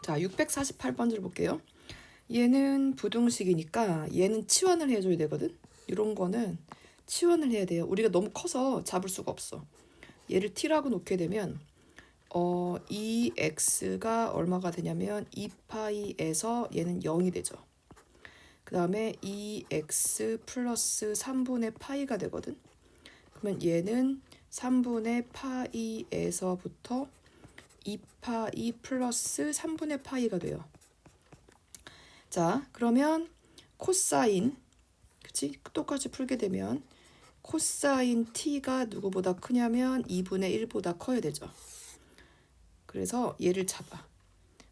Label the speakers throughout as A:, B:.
A: 자, 648번지를 볼게요. 얘는 부등식이니까 얘는 치환을 해줘야 되거든. 이런 거는 치환을 해야 돼요. 우리가 너무 커서 잡을 수가 없어. 얘를 t라고 놓게 되면 2x가 얼마가 되냐면 2파이에서 얘는 0이 되죠. 그 다음에 2x 플러스 3분의 파이가 되거든. 그러면 얘는 3분의 파이에서부터 2파이 플러스 3분의 파이가 돼요. 자, 그러면 코사인, 그치? 똑같이 풀게 되면 코사인 t가 누구보다 크냐면 2분의 1보다 커야 되죠. 그래서 얘를 잡아.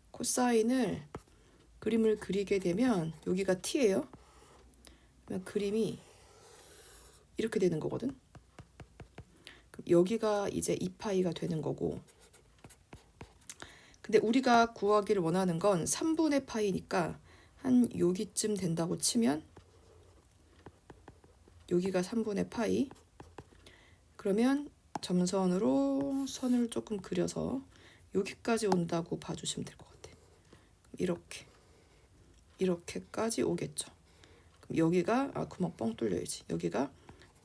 A: 코사인을 그림을 그리게 되면 여기가 t예요. 그러면 그림이 이렇게 되는 거거든. 그럼 여기가 이제 2파이가 되는 거고. 근데 우리가 구하기를 원하는 건 3분의 파이니까 한 여기쯤 된다고 치면 여기가 3분의 파이. 그러면 점선으로 선을 조금 그려서 여기까지 온다고 봐주시면 될 것 같아. 이렇게까지 오겠죠. 그럼 여기가 구멍 뻥 뚫려야지. 여기가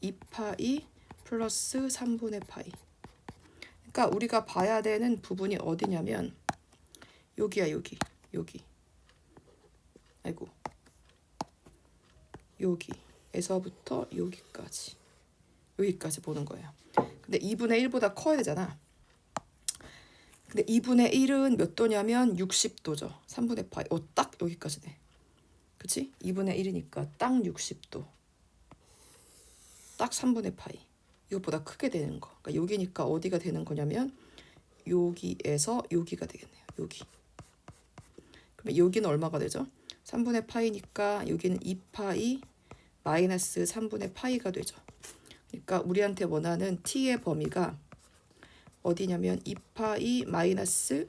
A: 2파이 플러스 3분의 파이. 그러니까 우리가 봐야 되는 부분이 어디냐면 여기야. 여기. 아이고. 여기에서부터 여기까지 보는 거예요. 근데 2분의 1보다 커야 되잖아. 근데 2분의 1은 몇 도냐면 60도죠. 3분의 파이. 딱 여기까지 돼. 그치? 2분의 1이니까 딱 60도. 딱 3분의 파이. 이것보다 크게 되는 거. 그러니까 여기니까 어디가 되는 거냐면 여기에서 여기가 되겠네요. 여기. 그러면 여기는 얼마가 되죠? 3분의 파이니까 여기는 2파이 마이너스 3분의 파이가 되죠. 그러니까 우리한테 원하는 t의 범위가 어디냐면 2파이 마이너스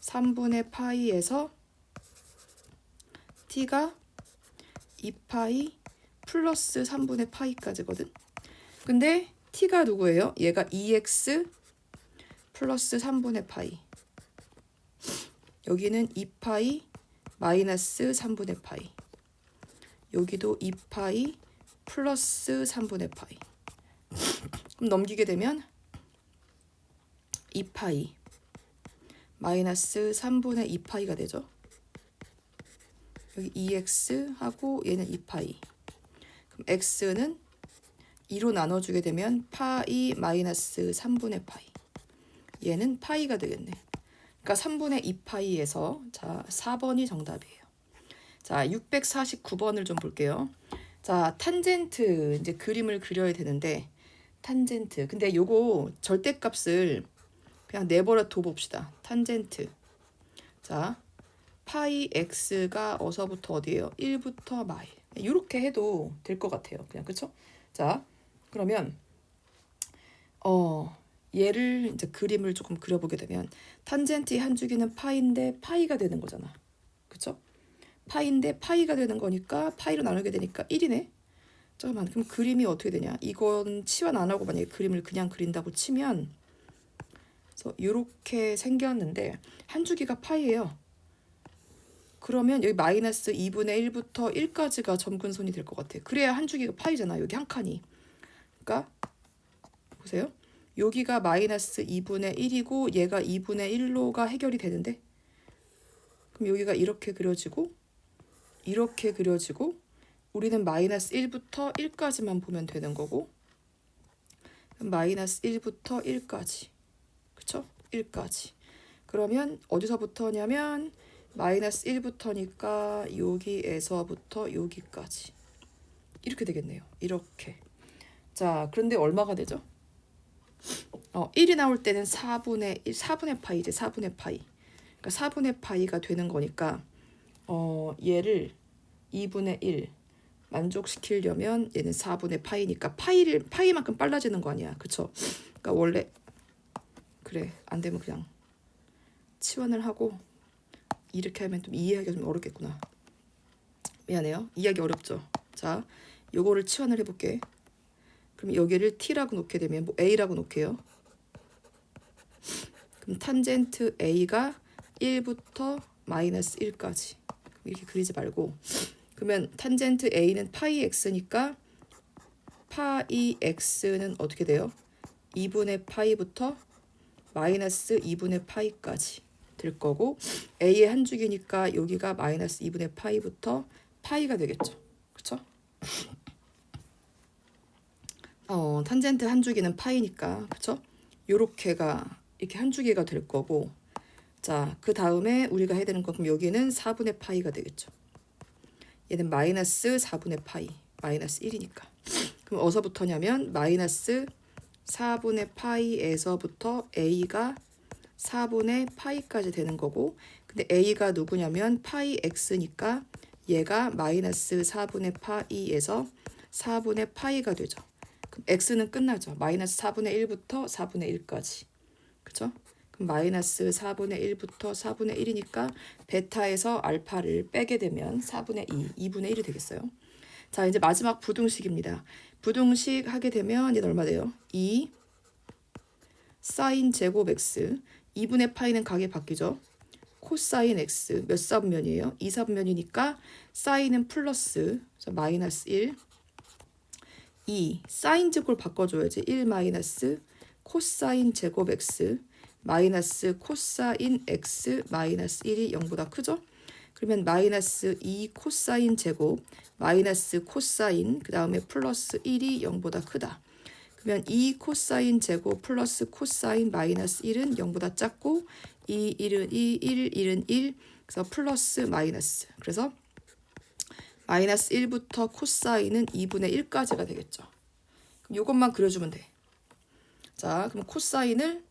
A: 3분의 파이에서 t가 2파이 플러스 3분의 파이까지거든. 근데 t가 누구예요? 얘가 2x 플러스 3분의 파이. 여기는 2파이 마이너스 3분의 파이. 여기도 2파이 플러스 3분의 파이. 그럼 넘기게 되면 2파이 마이너스 3분의 2파이가 되죠. 여기 2x하고 얘는 2파이. 그럼 x는 2로 나눠주게 되면 파이 마이너스 3분의 파이. 얘는 파이가 되겠네. 그러니까 3분의 2파이에서 자 4번이 정답이에요. 자 649번을 좀 볼게요. 자 탄젠트 이제 그림을 그려야 되는데 탄젠트 근데 요거 절대값을 그냥 내버려 둬 봅시다. 탄젠트 자 파이 x가 어서부터 어디예요? 1부터 마일 이렇게 해도 될 것 같아요. 그냥 그쵸? 자 그러면 얘를 이제 그림을 조금 그려보게 되면 탄젠트의 한 주기는 파이인데 파이가 되는 거잖아. 그쵸? 파이인데 파이가 되는 거니까 파이로 나누게 되니까 1이네. 잠깐만 그럼 그림이 어떻게 되냐? 이건 치환 안 하고 만약에 그림을 그냥 그린다고 치면 그래서 이렇게 생겼는데 한 주기가 파이예요. 그러면 여기 마이너스 2분의 1부터 1까지가 점근선이 될 것 같아. 그래야 한 주기가 파이잖아. 여기 한 칸이. 그러니까 보세요. 여기가 마이너스 2분의 1이고 얘가 2분의 1로가 해결이 되는데 그럼 여기가 이렇게 그려지고 우리는 마이너스 1부터 1까지만 보면 되는 거고 마이너스 1부터 1까지 그쵸? 1까지 그러면 어디서부터냐면 마이너스 1부터니까 여기에서부터 여기까지 이렇게 되겠네요. 이렇게 자 그런데 얼마가 되죠? 1이 나올 때는 4분의 파이지 4분의 파이 그러니까 4분의 파이가 되는 거니까 얘를 2분의 1 만족시키려면 얘는 4분의 파이니까 파이만큼 빨라지는 거 아니야. 그쵸? 그러니까 원래 그래 안 되면 그냥 치환을 하고 이렇게 하면 좀 이해하기가 좀 어렵겠구나. 미안해요. 이해하기 어렵죠? 자 요거를 치환을 해볼게. 그럼 여기를 t라고 놓게 되면 a라고 놓게요. 그럼 탄젠트 a가 1부터 마이너스 1까지. 이렇게 그리지 말고, 그러면 탄젠트 A는 파이 x니까 파이 x는 어떻게 돼요? 2분의 파이부터 마이너스 2분의 파이까지 될 거고, A의 한 주기니까 여기가 마이너스 2분의 파이부터 파이가 되겠죠. 그쵸? 탄젠트 한 주기는 파이니까, 그쵸? 요렇게가 이렇게 한 주기가 될 거고, 자, 그 다음에 우리가 해야 되는 거, 그럼 여기는 4분의 파이가 되겠죠. 얘는 마이너스 4분의 파이, 마이너스 1이니까. 그럼 어디서부터냐면 마이너스 4분의 파이에서부터 A가 4분의 파이까지 되는 거고, 근데 A가 누구냐면 파이 x니까 얘가 마이너스 4분의 파이에서 4분의 파이가 되죠. 그럼 x는 끝나죠. 마이너스 4분의 1부터 4분의 1까지. 그죠? 그럼 마이너스 4분의 1부터 4분의 1이니까 베타에서 알파를 빼게 되면 4분의 2, 2분의 1이 되겠어요. 자, 이제 마지막 부등식입니다. 부등식 하게 되면 얘는 얼마 돼요? 2 사인 제곱 x 2분의 파이는 각이 바뀌죠. 코사인 x 몇 사분면이에요? 2사분면이니까 사인은 플러스 마이너스 1 2 사인 제곱을 바꿔줘야지. 1 마이너스 코사인 제곱 x 마이너스 코사인 x 마이너스 1이 0보다 크죠? 그러면 마이너스 2 코사인 제곱 마이너스 코사인 그 다음에 플러스 1이 0보다 크다. 그러면 2 코사인 제곱 플러스 코사인 마이너스 1은 0보다 작고 2, 1은 2, 1, 1은 1 그래서 플러스 마이너스. 그래서 마이너스 1부터 코사인은 2분의 1까지가 되겠죠. 그럼 이것만 그려주면 돼. 자, 그럼 코사인을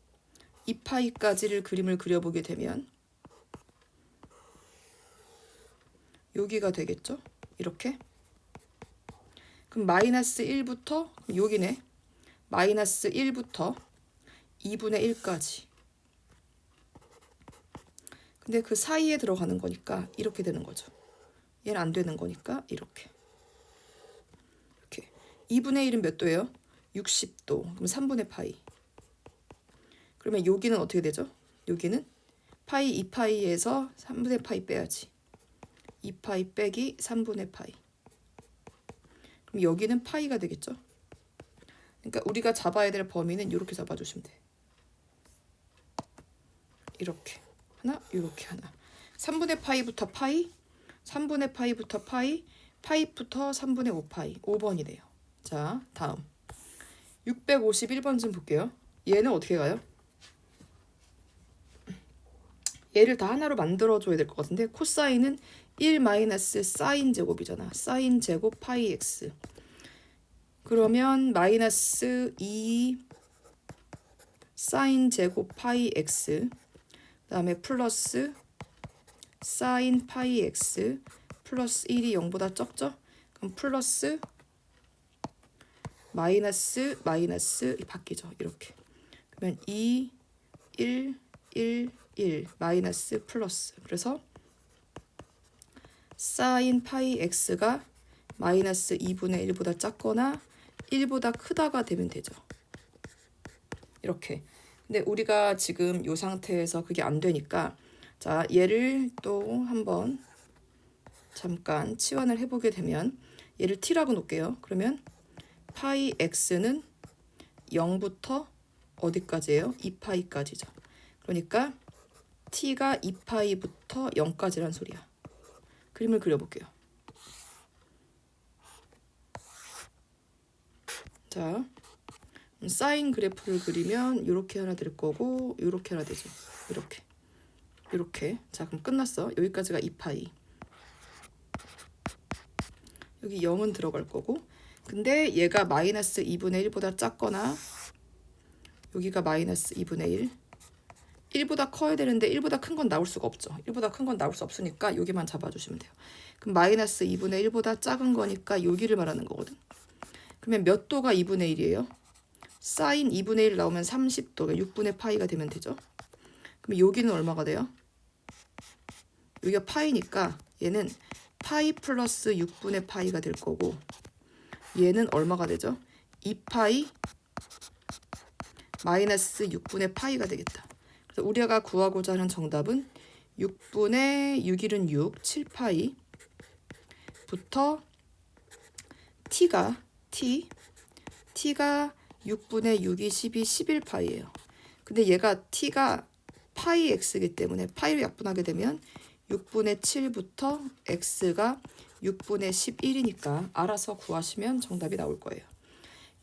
A: 2파이까지를 그림을 그려보게 되면 여기가 되겠죠. 이렇게. 그럼 마이너스 1부터 여기네. 마이너스 1부터 2분의 1까지. 근데 그 사이에 들어가는 거니까 이렇게 되는 거죠. 얘는 안 되는 거니까 이렇게. 이렇게. 2분의 1은 몇 도예요? 60도. 그럼 3분의 파이. 그러면 여기는 어떻게 되죠? 여기는 파이 2파이에서 3분의 파이 빼야지. 2파이 빼기 3분의 파이. 그럼 여기는 파이가 되겠죠? 그러니까 우리가 잡아야 될 범위는 이렇게 잡아주시면 돼. 이렇게 하나, 이렇게 하나. 3분의 파이부터 파이, 3분의 파이부터 파이, 파이부터 3분의 5파이. 5번이네요. 자, 다음 651번 좀 볼게요. 얘는 어떻게 가요? 얘를 다 하나로 만들어줘야 될 것 같은데 코사인은 1 마이너스 사인 제곱이잖아. 사인 제곱 파이 x. 그러면 마이너스 2 사인 제곱 파이 x 그 다음에 플러스 사인 파이 x 플러스 1이 0보다 적죠? 그럼 플러스 마이너스 마이너스 바뀌죠. 이렇게. 그러면 2 1 1 1 마이너스 플러스. 그래서 사인 파이 x가 마이너스 2분의 1보다 작거나 1보다 크다가 되면 되죠. 이렇게. 근데 우리가 지금 이 상태에서 그게 안 되니까 자, 얘를 또 한번 잠깐 치환을 해보게 되면 얘를 t라고 놓을게요. 그러면 파이 x는 0부터 어디까지예요? 2파이까지죠. 그러니까 t가 2파이부터 0까지란 소리야. 그림을 그려볼게요. 자, 사인 그래프를 그리면 이렇게 하나 될 거고 이렇게 하나 되죠. 이렇게. 이렇게. 자, 그럼 끝났어. 여기까지가 2파이. 여기 0은 들어갈 거고 근데 얘가 마이너스 2분의 1보다 작거나 여기가 마이너스 2분의 1 1보다 커야 되는데 1보다 큰 건 나올 수가 없죠. 1보다 큰 건 나올 수 없으니까 여기만 잡아주시면 돼요. 그럼 마이너스 2분의 1보다 작은 거니까 여기를 말하는 거거든. 그러면 몇 도가 2분의 1이에요? 사인 2분의 1 나오면 30도, 6분의 파이가 되면 되죠. 그럼 여기는 얼마가 돼요? 여기가 파이니까 얘는 파이 플러스 6분의 파이가 될 거고 얘는 얼마가 되죠? 2파이 마이너스 6분의 파이가 되겠다. 그래서 우리가 구하고자 하는 정답은 6분의 6일은 6, 7파이 부터 t가 6분의 6이 12, 11파이예요. 근데 얘가 t가 파이 x이기 때문에 파이로 약분하게 되면 6분의 7부터 x가 6분의 11이니까 알아서 구하시면 정답이 나올 거예요.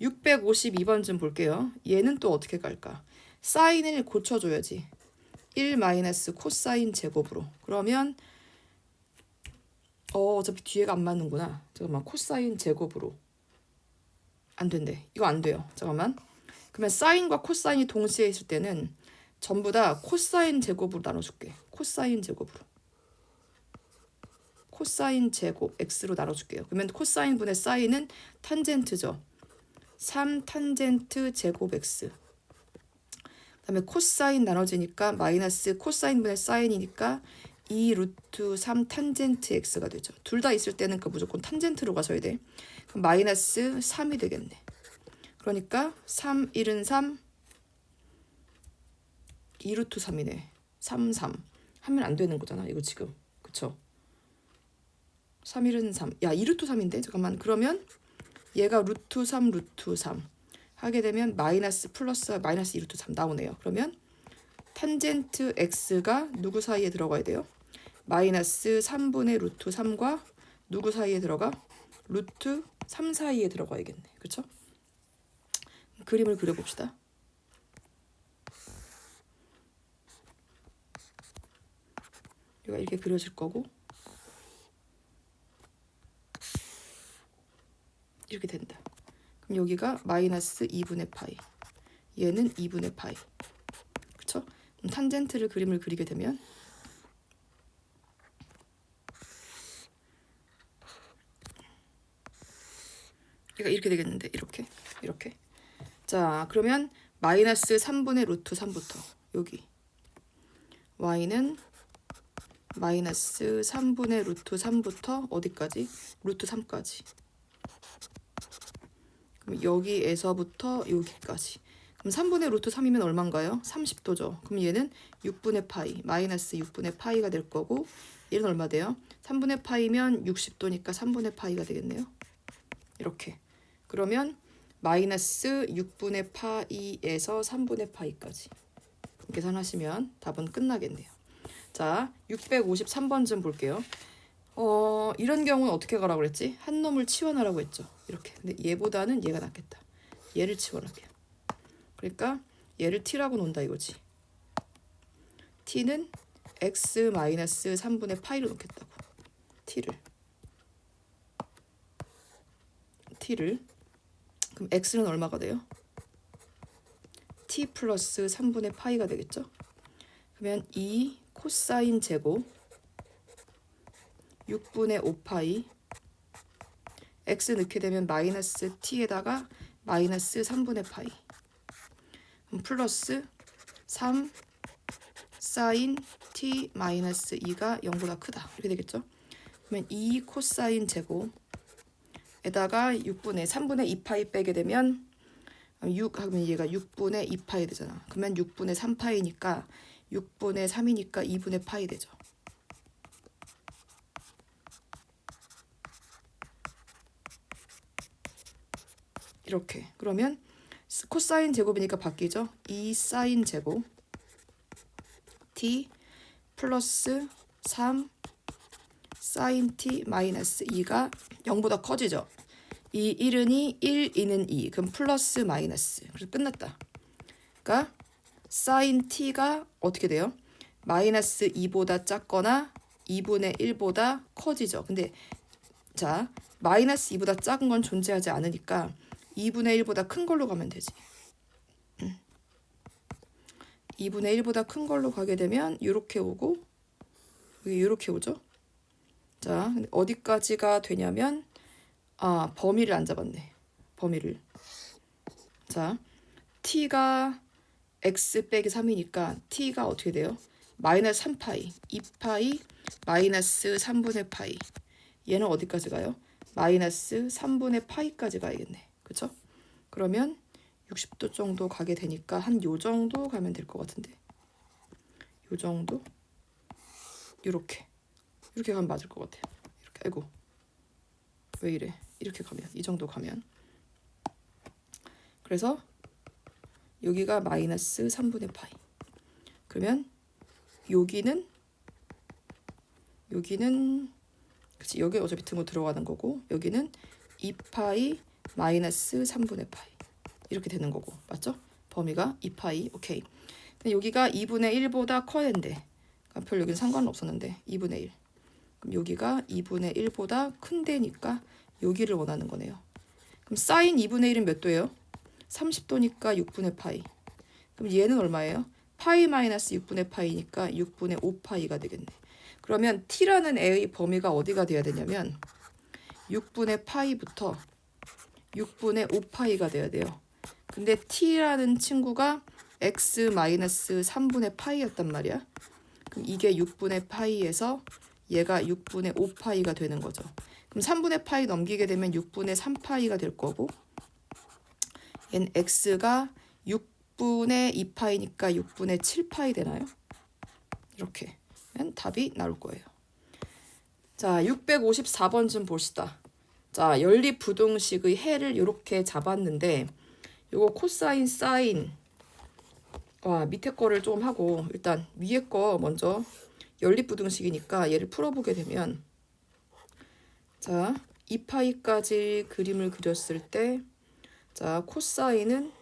A: 652번 좀 볼게요. 얘는 또 어떻게 갈까? 사인을 고쳐줘야지. 1 마이너스 코사인 제곱으로. 그러면 어차피 뒤에가 안 맞는구나. 잠깐만, 코사인 제곱으로. 안 된대. 이거 안 돼요. 잠깐만. 그러면 사인과 코사인이 동시에 있을 때는 전부 다 코사인 제곱으로 나눠줄게. 코사인 제곱으로. 코사인 제곱 x로 나눠줄게요. 그러면 코사인 분의 사인은 탄젠트죠. 3 탄젠트 제곱 x. 그다음에 코사인 나눠지니까 마이너스 코사인 분의 사인이니까 2 루트 3 탄젠트 x가 되죠. 둘 다 있을 때는 그 무조건 탄젠트로 가셔야 돼. 그럼 마이너스 3이 되겠네. 그러니까 3, 1은 3, 2 루트 3이네. 3, 3 하면 안 되는 거잖아. 이거 지금. 그쵸? 3, 1은 3. 야, 2 루트 3인데? 잠깐만. 그러면 얘가 루트 3, 루트 3 하게 되면 마이너스 플러스 마이너스 2 루트 3 나오네요. 그러면 탄젠트 x가 누구 사이에 들어가야 돼요? 마이너스 3분의 루트 3과 누구 사이에 들어가? 루트 3 사이에 들어가야겠네. 그렇죠? 그림을 그려봅시다. 얘가 이렇게 그려질 거고 이렇게 된다. 그럼 여기가 마이너스 2분의 파이, 얘는 2분의 파이. 그쵸? 탄젠트를 그림을 그리게 되면 얘가 이렇게 되겠는데, 이렇게. 자, 그러면 마이너스 3분의 루트 3부터 여기 y는 마이너스 3분의 루트 3부터 어디까지? 루트 3까지. 그럼 여기에서부터 여기까지. 그럼 3분의 루트 3이면 얼마인가요? 30도죠. 그럼 얘는 6분의 파이, 마이너스 6분의 파이가 될 거고, 얘는 얼마 돼요? 3분의 파이면 60도니까 3분의 파이가 되겠네요. 이렇게. 그러면 마이너스 6분의 파이에서 3분의 파이까지 계산하시면 답은 끝나겠네요. 자, 653번 좀 볼게요. 이런 경우는 어떻게 가라고 그랬지? 한 놈을 치워놔라고 했죠. 이렇게. 근데 얘보다는 얘가 낫겠다. 얘를 치워놔게요. 그러니까 얘를 t라고 놓는다 이거지. t는 x 마이너스 3분의 파이로 놓겠다고. t를. 그럼 x는 얼마가 돼요? t 플러스 3분의 파이가 되겠죠? 그러면 2 코사인 제곱 6분의 5파이 x 넣게 되면 마이너스 t에다가 마이너스 3분의 파이 플러스 3 사인 t 마이너스 2가 0보다 크다. 이렇게 되겠죠? 그러면 2 코사인 제곱에다가 6분의 3분의 2파이 빼게 되면 6 하면 얘가 6분의 2파이 되잖아. 그러면 6분의 3파이니까 6분의 3이니까 2분의 파이 되죠. 이렇게. 그러면 코사인 제곱이니까 바뀌죠. 2 사인 제곱 t 플러스 3 사인 t 마이너스 2가 0보다 커지죠. 이 1은 2, 1, 2는 2. 그럼 플러스 마이너스. 그래서 끝났다. 그러니까 사인 t가 어떻게 돼요? 마이너스 2보다 작거나 2분의 1보다 커지죠. 근데 자, 마이너스 2보다 작은 건 존재하지 않으니까 2분의 1보다 큰 걸로 가면 되지. 2분의 1보다 큰 걸로 가게 되면 이렇게 오고 여기 이렇게 오죠. 자, 어디까지가 되냐면 범위를 안 잡았네. 범위를. 자, t가 x 빼기 3이니까 t가 어떻게 돼요? 마이너스 3파이, 2파이, 마이너스 3분의 파이. 얘는 어디까지 가요? 마이너스 3분의 파이까지 가야겠네. 그쵸? 그러면 60도 정도 가게 되니까 한 요 정도 가면 될 것 같은데. 요 정도? 이렇게 가면 맞을 것 같아요. 이렇게. 아이고 왜 이래. 이렇게 가면 이 정도 가면. 그래서 여기가 마이너스 3분의 파이. 그러면 여기는 그치, 여기 어차피 등호 들어가는 거고 여기는 2파이 마이너스 3분의 파이 이렇게 되는 거고 맞죠? 범위가 2파이. 오케이. 근데 여기가 2분의 1보다 커야 된대. 그러니까 별 여기는 상관은 없었는데 2분의 1. 그럼 여기가 2분의 1보다 큰 데니까 여기를 원하는 거네요. 그럼 사인 2분의 1은 몇 도예요? 30도니까 6분의 파이. 그럼 얘는 얼마예요? 파이 마이너스 6분의 파이니까 6분의 5파이가 되겠네. 그러면 t라는 애의 범위가 어디가 돼야 되냐면 6분의 파이부터 6분의 5파이가 돼야 돼요. 근데 t라는 친구가 x 마이너스 3분의 파이였단 말이야. 그럼 이게 6분의 파이에서 얘가 6분의 5파이가 되는 거죠. 그럼 3분의 파이 넘기게 되면 6분의 3파이가 될 거고 얘는 x가 6분의 2파이니까 6분의 7파이 되나요? 이렇게 하면 답이 나올 거예요. 자, 654번 좀 봅시다. 자, 연립부등식의 해를 이렇게 잡았는데 요거 코사인, 사인 밑에 거를 좀 하고 일단 위에 거 먼저 연립부등식이니까 얘를 풀어보게 되면 자, 2파이까지 그림을 그렸을 때 자, 코사인은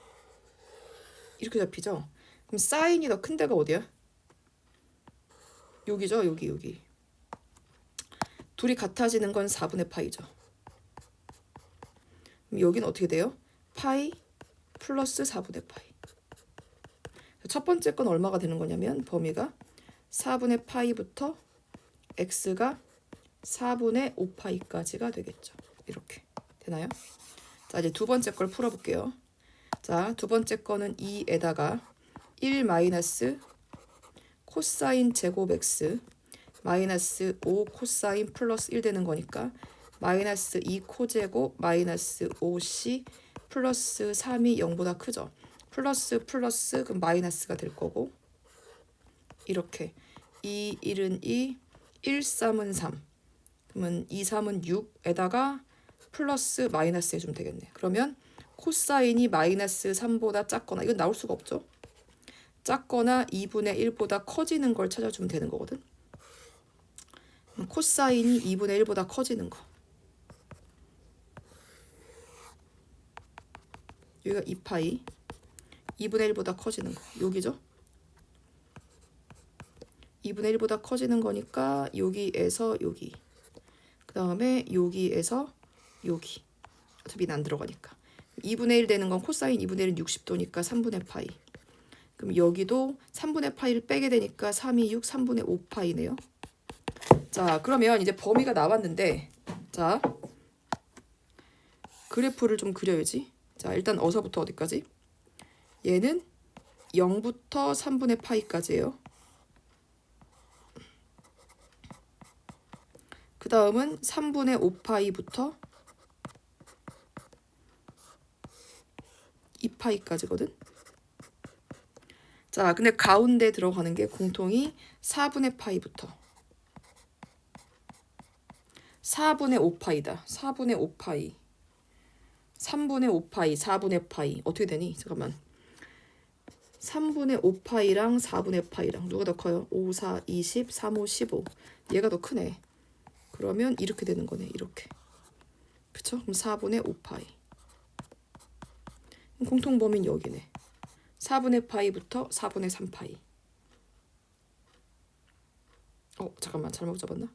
A: 이렇게 잡히죠? 그럼 사인이 더 큰 데가 어디야? 여기죠? 여기. 둘이 같아지는 건 4분의 파이죠. 그럼 여기는 어떻게 돼요? 파이 플러스 4분의 파이. 첫 번째 건 얼마가 되는 거냐면 범위가 4분의 파이부터 x가 4분의 5파이까지가 되겠죠. 이렇게 되나요? 자, 이제 두 번째 걸 풀어볼게요. 자, 두 번째 거는 2에다가 1 마이너스 코사인 제곱 x 마이너스 5 코사인 플러스 1 되는 거니까 마이너스 2 코제곱 마이너스 5c 플러스 3이 0보다 크죠. 플러스 그럼 마이너스가 될 거고 이렇게 2, 1은 2, 1, 3은 3 그러면 2, 3은 6에다가 플러스 마이너스 해주면 되겠네. 그러면 코사인이 마이너스 3보다 작거나 이건 나올 수가 없죠. 작거나 2분의 1보다 커지는 걸 찾아주면 되는 거거든. 코사인이 2분의 1보다 커지는 거. 여기가 2파이 2분의 1보다 커지는 거. 여기죠. 2분의 1보다 커지는 거니까 여기에서 여기. 그 다음에 여기에서 여기. 어차피 안 들어가니까. 2분의 1 되는 건 코사인 2분의 1은 60도니까 3분의 파이. 그럼 여기도 3분의 파이를 빼게 되니까 3이 6, 3분의 5파이네요. 자, 그러면 이제 범위가 나왔는데 자, 그래프를 좀 그려야지. 자, 일단 어서부터 어디까지? 얘는 0부터 3분의 파이까지예요. 그 다음은 3분의 5파이부터 2파이까지거든. 자, 근데 가운데 들어가는 게 공통이 4분의 파이부터 4분의 5파이다. 4분의 5파이 3분의 5파이 4분의 파이 어떻게 되니? 잠깐만 3분의 5파이랑 4분의 파이랑 누가 더 커요? 5, 4, 20, 3, 5, 15 얘가 더 크네. 그러면 이렇게 되는 거네. 이렇게 그쵸? 그럼 4분의 5파이 공통범위는 여기네. 4분의 파이부터 4분의 3파이 잠깐만 잘못 잡았나?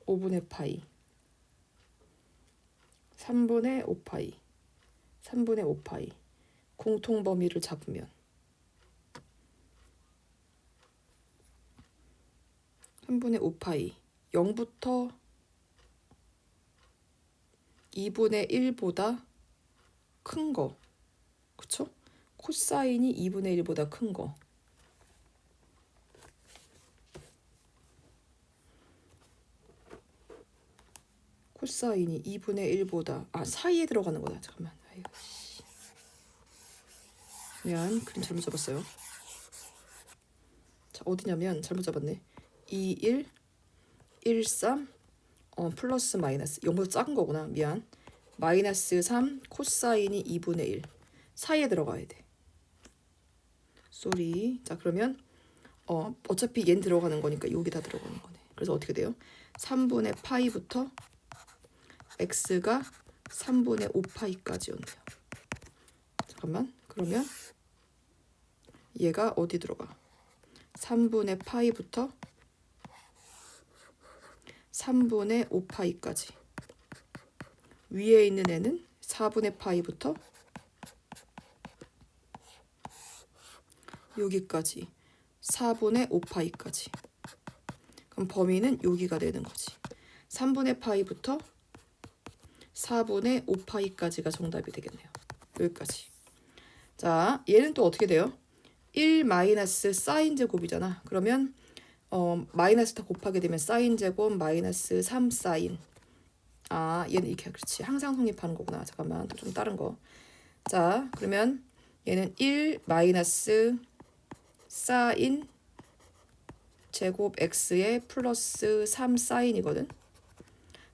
A: 5분의 파이 3분의 5파이 3분의 5파이 공통범위를 잡으면 3분의 5파이 0부터 2분의 1보다 큰 거 그쵸? 코사인이 2분의 1보다 큰 거 코사인이 2분의 1보다 사이에 들어가는 거다. 잠깐만. 아이고. 미안. 그림 잘못 잡았어요. 자, 어디냐면 잘못 잡았네. 2, 1, 1, 3 플러스 마이너스 0보다 작은 거구나. 미안. 마이너스 3 코사인이 2분의 1 사이에 들어가야 돼. 쏘리. 자, 그러면 어차피 얘는 들어가는 거니까 여기다 들어가는 거네. 그래서 어떻게 돼요? 3분의 파이부터 x가 3분의 5파이까지 온대요. 잠깐만. 그러면 얘가 어디 들어가? 3분의 파이부터 3분의 5파이까지. 위에 있는 애는 4분의 파이부터 여기까지 4분의 5파이까지. 그럼 범위는 여기가 되는 거지. 3분의 파이부터 4분의 5파이까지가 정답이 되겠네요. 여기까지. 자, 얘는 또 어떻게 돼요? 1 마이너스 사인 제곱이잖아. 그러면 마이너스 다 곱하게 되면 사인 제곱 마이너스 3 사인. 아, 얘는 이렇게 그렇지. 항상 성립하는 거구나. 잠깐만, 또 좀 다른 거. 자, 그러면 얘는 1 마이너스 사인 제곱 x에 플러스 3 사인이거든.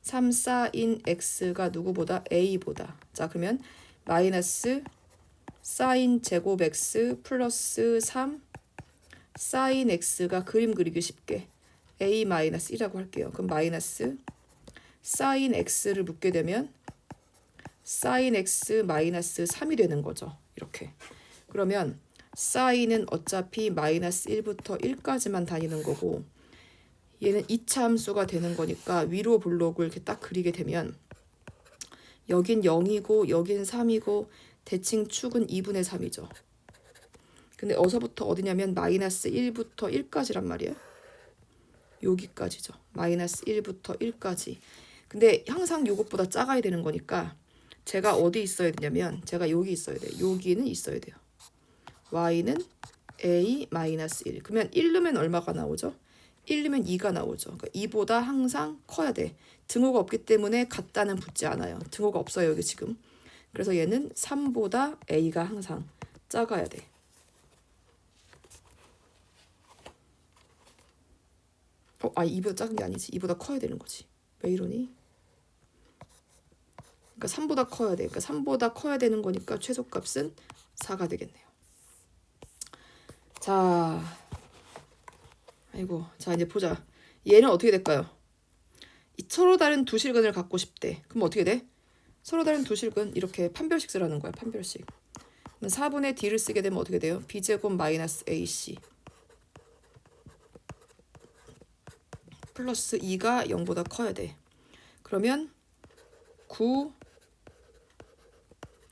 A: 3 사인 x가 누구보다 a보다. 자, 그러면 마이너스 사인 제곱 x 플러스 3 사인 x가 그림 그리기 쉽게 a 마이너스 1이라고 할게요. 그럼 마이너스 사인 x를 묻게 되면 사인 x 마이너스 3이 되는 거죠. 이렇게. 그러면 사인은 어차피 마이너스 1부터 1까지만 다니는 거고 얘는 이차함수가 되는 거니까 위로 블록을 이렇게 딱 그리게 되면 여긴 0이고 여긴 3이고 대칭 축은 2분의 3이죠. 근데 어서부터 어디냐면 마이너스 1부터 1까지란 말이에요. 여기까지죠. 마이너스 1부터 1까지. 근데 항상 요것보다 작아야 되는 거니까 제가 어디 있어야 되냐면 제가 여기 있어야 돼요. 여기는 있어야 돼요. y는 a 마이너스 1. 그러면 1 넣으면 얼마가 나오죠? 1 넣으면 2가 나오죠. 그러니까 2보다 항상 커야 돼. 등호가 없기 때문에 같다는 붙지 않아요. 등호가 없어요, 여기 지금. 그래서 얘는 3보다 a가 항상 작아야 돼. 아, 2보다 작은 게 아니지. 2보다 커야 되는 거지. 왜 이러니? 그러니까 3보다 커야 돼. 그러니까 3보다 커야 되는 거니까 최소값은 4가 되겠네요. 자, 아이고, 자 이제 보자. 얘는 어떻게 될까요? 서로 다른 두 실근을 갖고 싶대. 그럼 어떻게 돼? 서로 다른 두 실근 이렇게 판별식 쓰라는 거야. 판별식. 그럼 4분의 d를 쓰게 되면 어떻게 돼요? b제곱 마이너스 ac 플러스 2가 0보다 커야 돼. 그러면 9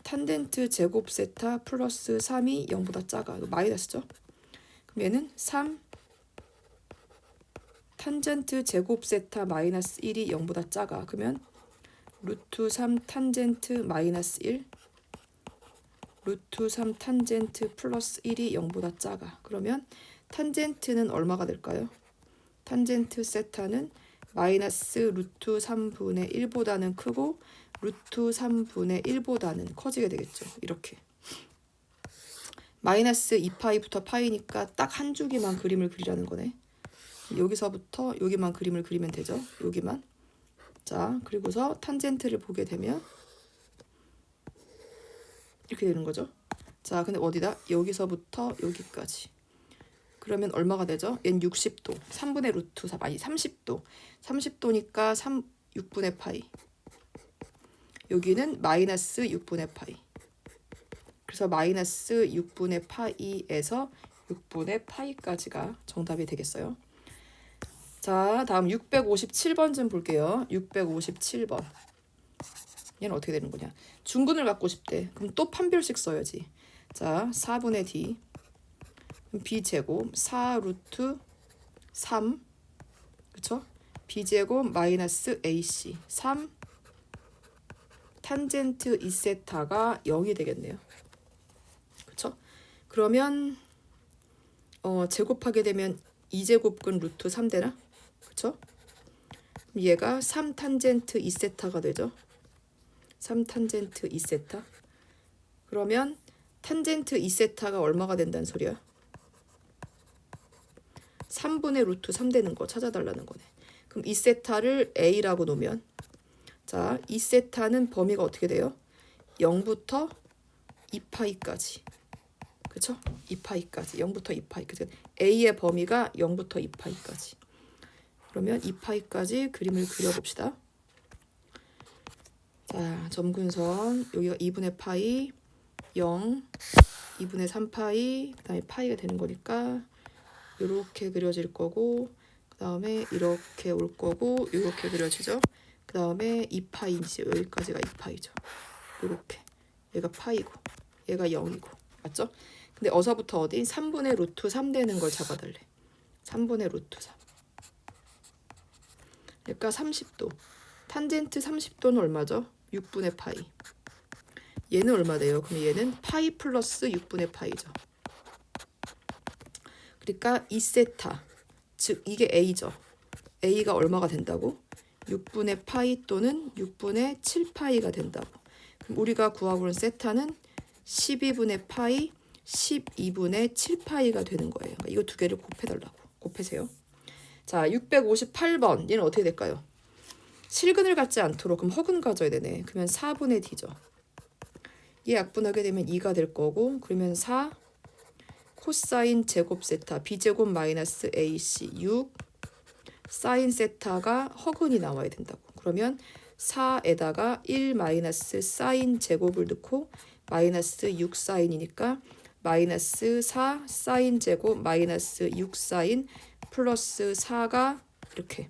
A: 탄젠트 제곱 세타 플러스 3이 0보다 작아. 이거 마이너스죠? 그럼 얘는 3 탄젠트 제곱 세타 마이너스 1이 0보다 작아. 그러면 루트 3 탄젠트 마이너스 1 루트 3 탄젠트 플러스 1이 0보다 작아. 그러면 탄젠트는 얼마가 될까요? 탄젠트 세타는 마이너스 루트 3분의 1보다는 크고 루트 3분의 1보다는 커지게 되겠죠. 이렇게. 마이너스 2파이부터 파이니까 딱 한 주기만 그림을 그리라는 거네. 여기서부터 여기만 그림을 그리면 되죠. 여기만. 자, 그리고서 탄젠트를 보게 되면 이렇게 되는 거죠. 자, 근데 어디다? 여기서부터 여기까지. 그러면 얼마가 되죠? 얘는 60도. 3분의 루트 4. 아니, 30도. 30도니까 6분의 파이. 여기는 마이너스 6분의 파이. 그래서 마이너스 6분의 파이에서 6분의 파이까지가 정답이 되겠어요. 자, 다음 657번 좀 볼게요. 657번. 얘는 어떻게 되는 거냐? 중근을 갖고 싶대. 그럼 또 판별식 써야지. 자, 4분의 d b제곱 4 루트 3 그쵸? b제곱 마이너스 ac 3 탄젠트 2세타가 0이 되겠네요. 그쵸? 그러면 제곱하게 되면 2제곱근 루트 3 되나? 그쵸? 얘가 3 탄젠트 2세타가 되죠. 3 탄젠트 2세타. 그러면 탄젠트 2세타가 얼마가 된다는 소리야? 3분의 루트 3 되는 거 찾아달라는 거네. 그럼 2세타를 A라고 놓으면 자, 2세타는 범위가 어떻게 돼요? 0부터 2파이까지. 그쵸? 2파이까지. 0부터 2파이까지. A의 범위가 0부터 2파이까지. 그러면 2파이까지 그림을 그려봅시다. 자, 점근선. 여기가 2분의 파이, 0, 2분의 3파이, 그 다음에 파이가 되는 거니까 이렇게 그려질 거고, 그 다음에 이렇게 올 거고, 이렇게 그려지죠. 그 다음에 2파이지. 여기까지가 2파이죠. 이렇게. 얘가 파이고, 얘가 0이고. 맞죠? 근데 어서부터 어디? 3분의 루트 3 되는 걸 잡아달래. 3분의 루트 3. 그러니까 30도. 탄젠트 30도는 얼마죠? 6분의 파이. 얘는 얼마 돼요? 그럼 얘는 파이 플러스 6분의 파이죠. 그러니까 2세타. 즉 이게 A죠. A가 얼마가 된다고? 6분의 파이 또는 6분의 7파이가 된다고. 그럼 우리가 구하고 있는 세타는 12분의 파이, 12분의 7파이가 되는 거예요. 이거 두 개를 곱해달라고. 곱해세요. 자, 658번. 얘는 어떻게 될까요? 실근을 갖지 않도록 그럼 허근 가져야 되네. 그러면 4분의 D죠. 얘 약분하게 되면 2가 될 거고, 그러면 4 코사인 제곱 세타 B제곱 마이너스 AC 6 사인 세타가 허근이 나와야 된다고. 그러면 4에다가 1 마이너스 사인 제곱을 넣고 마이너스 6 사인이니까 마이너스 4 사인 제곱 마이너스 6 사인 플러스 4가 이렇게.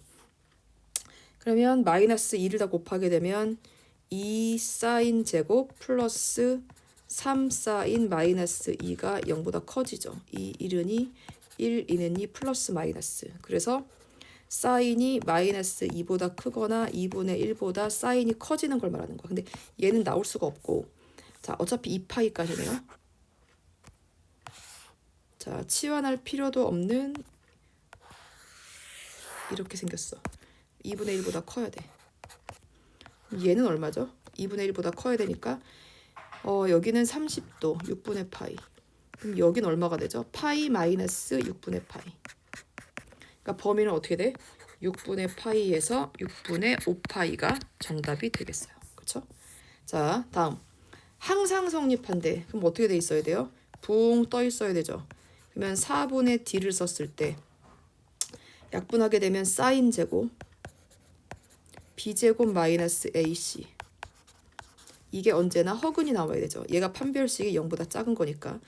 A: 그러면 마이너스 2를 다 곱하게 되면 2 사인 제곱 플러스 3 사인 마이너스 2가 0보다 커지죠. 2, 1은 2, 1, 2는 2 플러스 마이너스. 그래서 사인이 마이너스 2보다 크거나 2분의 1보다 사인이 커지는 걸 말하는 거야. 근데 얘는 나올 수가 없고, 자 어차피 2파이까지네요. 자 치환할 필요도 없는 이렇게 생겼어. 2분의 1보다 커야 돼. 얘는 얼마죠? 2분의 1보다 커야 되니까 여기는 30도 6분의 파이. 그럼 여기는 얼마가 되죠? 파이 마이너스 6분의 파이. 그러니까 범위는 어떻게 돼? 6분의 파이에서 6분의 5파이가 정답이 되겠어요. 그렇죠? 자, 다음. 항상 성립한대. 그럼 어떻게 돼 있어야 돼요? 붕 떠 있어야 되죠. 그러면 4분의 D를 썼을 때 약분하게 되면 사인 제곱 B제곱 마이너스 AC. 이게 언제나 허근이 나와야 되죠. 얘가 판별식이 0보다 작은 거니까.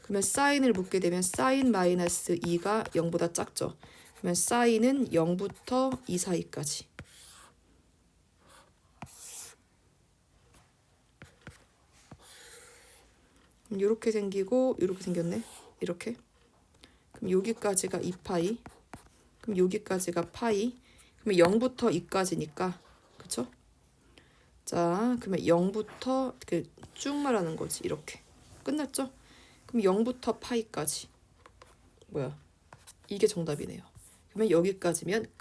A: 그러면 사인을 묻게 되면 사인 마이너스 2가 0보다 작죠. 그러면 사인은 0부터 2 사이까지. 이렇게 생기고 이렇게 생겼네. 이렇게. 그럼 여기까지가 2파이. 그럼 여기까지가 파이. 그러면 0부터 2까지니까. 그쵸? 자, 그러면 0부터 쭉 말하는 거지. 이렇게. 끝났죠? 그럼 0부터 파이까지. 뭐야? 이게 정답이네요. 그러면 여기까지면